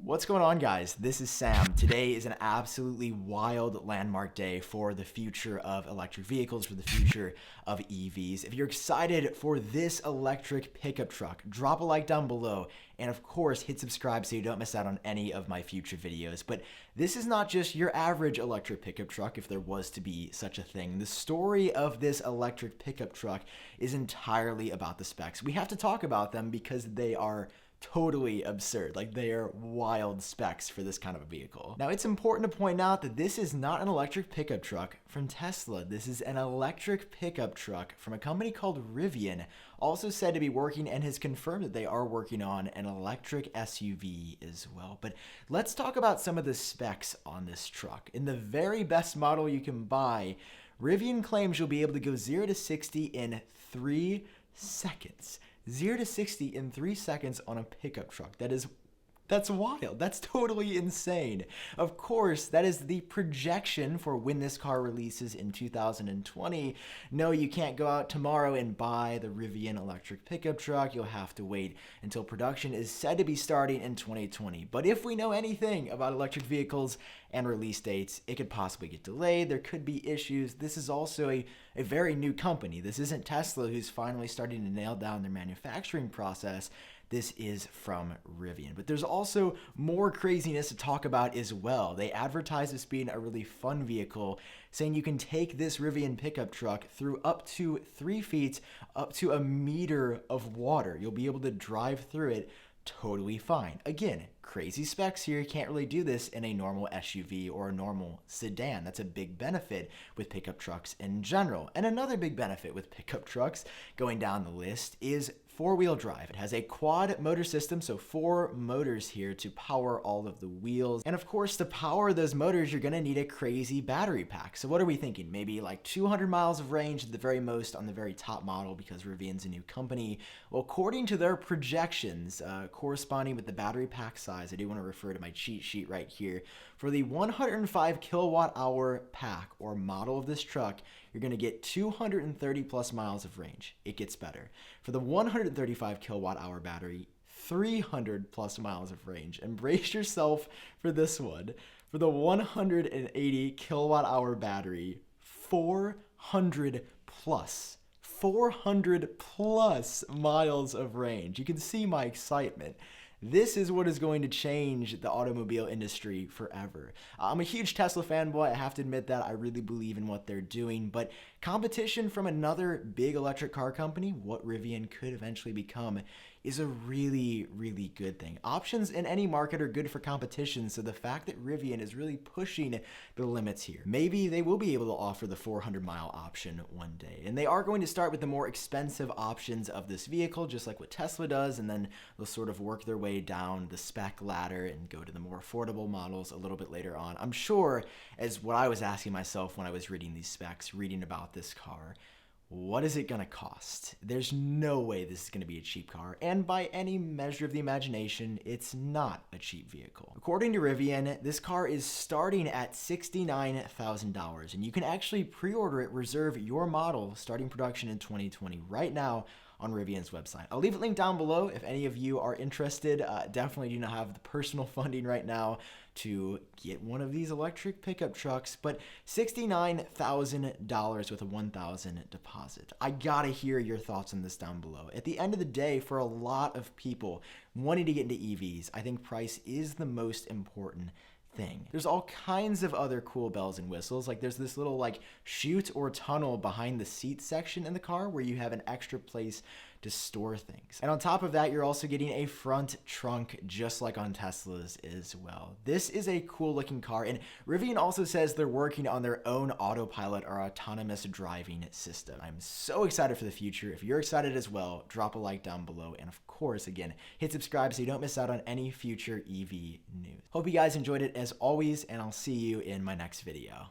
What's going on, guys? This is Sam. Today is an absolutely wild landmark day for the future of electric vehicles, for the future of EVs. If you're excited for this electric pickup truck, drop a like down below, and of course, hit subscribe so you don't miss out on any of my future videos. But this is not just your average electric pickup truck, if there was to be such a thing. The story of this electric pickup truck is entirely about the specs. We have to talk about them because they are totally absurd. Like, they are wild specs for this kind of a vehicle. Now, it's important to point out that this is not an electric pickup truck from Tesla. This is an electric pickup truck from a company called Rivian, also said to be working and has confirmed that they are working on an electric SUV as well. But let's talk about some of the specs on this truck. In the very best model you can buy, Rivian claims you'll be able to go 0 to 60 in 3 seconds. 0 to 60 in 3 seconds on a pickup truck. That's wild. That's totally insane. Of course, that is the projection for when this car releases in 2020. No, you can't go out tomorrow and buy the Rivian electric pickup truck. You'll have to wait until production is said to be starting in 2020. But if we know anything about electric vehicles and release dates, it could possibly get delayed. There could be issues. This is also a very new company. This isn't Tesla, who's finally starting to nail down their manufacturing process. This is from Rivian. But there's also more craziness to talk about as well. They advertise this being a really fun vehicle, saying you can take this Rivian pickup truck through up to 3 feet, up to 1 meter of water. You'll be able to drive through it totally fine. Again, crazy specs here. You can't really do this in a normal SUV or a normal sedan. That's a big benefit with pickup trucks in general. And another big benefit with pickup trucks going down the list is 4-wheel drive. It has a quad motor system, so 4 motors here to power all of the wheels. And of course, to power those motors, you're gonna need a crazy battery pack. So what are we thinking? Maybe like 200 miles of range at the very most on the very top model, because Rivian's a new company. Well, according to their projections, corresponding with the battery pack size, I do want to refer to my cheat sheet right here. For the 105 kilowatt hour pack or model of this truck, you're going to get 230 plus miles of range. It gets better. For the 135 kilowatt hour battery, 300 plus miles of range. And brace yourself for this one. For the 180 kilowatt hour battery, 400 plus miles of range. You can see my excitement. This is what is going to change the automobile industry forever. I'm a huge Tesla fanboy. I have to admit that. I really believe in what they're doing, but competition from another big electric car company, what Rivian could eventually become, is a really, really good thing. Options in any market are good for competition, so the fact that Rivian is really pushing the limits here, maybe they will be able to offer the 400-mile option one day. And they are going to start with the more expensive options of this vehicle, just like what Tesla does, and then they'll sort of work their way down the spec ladder and go to the more affordable models a little bit later on. I'm sure, as what I was asking myself when I was reading these specs, reading about this car, what is it going to cost? There's no way this is going to be a cheap car, and by any measure of the imagination, it's not a cheap vehicle. According to Rivian, this car is starting at $69,000, and you can actually pre-order it, reserve your model, starting production in 2020 right now on Rivian's website. I'll leave a link down below if any of you are interested. Definitely do not have the personal funding right now to get one of these electric pickup trucks, but $69,000 with a $1,000 deposit. I gotta hear your thoughts on this down below. At the end of the day, for a lot of people wanting to get into EVs, I think price is the most important thing. There's all kinds of other cool bells and whistles. Like, there's this little like chute or tunnel behind the seat section in the car where you have an extra place to store things. And on top of that, you're also getting a front trunk, just like on Teslas as well. This is a cool looking car, and Rivian also says they're working on their own autopilot or autonomous driving system. I'm so excited for the future. If you're excited as well, drop a like down below, and of course, again, hit subscribe so you don't miss out on any future EV news. Hope you guys enjoyed it as always, and I'll see you in my next video.